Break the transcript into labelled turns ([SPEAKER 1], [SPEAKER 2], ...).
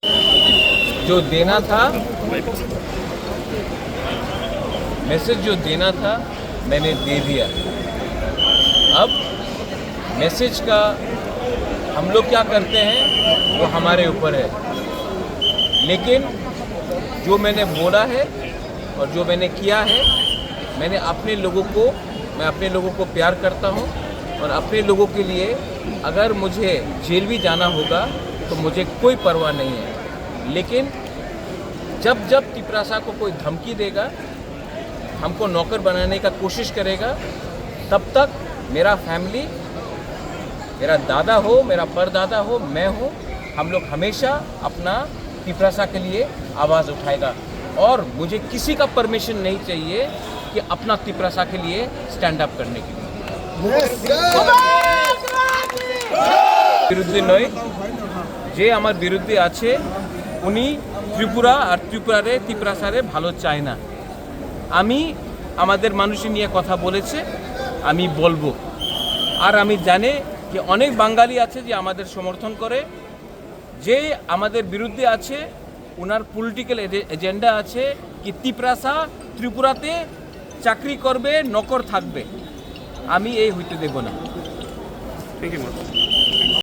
[SPEAKER 1] जो देना था, मैसेज जो देना था मैंने दे दिया। अब मैसेज का हम लोग क्या करते हैं वो हमारे ऊपर है, लेकिन जो मैंने बोला है और जो मैंने किया है, मैं अपने लोगों को प्यार करता हूँ और अपने लोगों के लिए अगर मुझे जेल भी जाना होगा तो मुझे कोई परवाह नहीं है। लेकिन जब तिपरासा को कोई धमकी देगा, हमको नौकर बनाने का कोशिश करेगा, तब तक मेरा फैमिली, मेरा दादा हो, मेरा परदादा हो, मैं हूँ, हम लोग हमेशा अपना तिपरासा के लिए आवाज़ उठाएगा। और मुझे किसी का परमिशन नहीं चाहिए कि अपना तिपरासा के लिए स्टैंड अप करने के लिए। বিরুদ্ধে নয়, যে আমার বিরুদ্ধে আছে উনি ত্রিপুরা আর তিপরাসারে ভালো চায় না। আমি আমাদের মানুষের নিয়ে কথা বলেছে, আমি বলবো। আর আমি জানি যে অনেক বাঙালি আছে যে আমাদের সমর্থন করে, যে আমাদের বিরুদ্ধে আছে ওনার পলিটিক্যাল এজেন্ডা আছে কি তিপরাসা ত্রিপুরাতে চাকরি করবে, নকর থাকবে। আমি এই হইতে দেব না।
[SPEAKER 2] Thank you.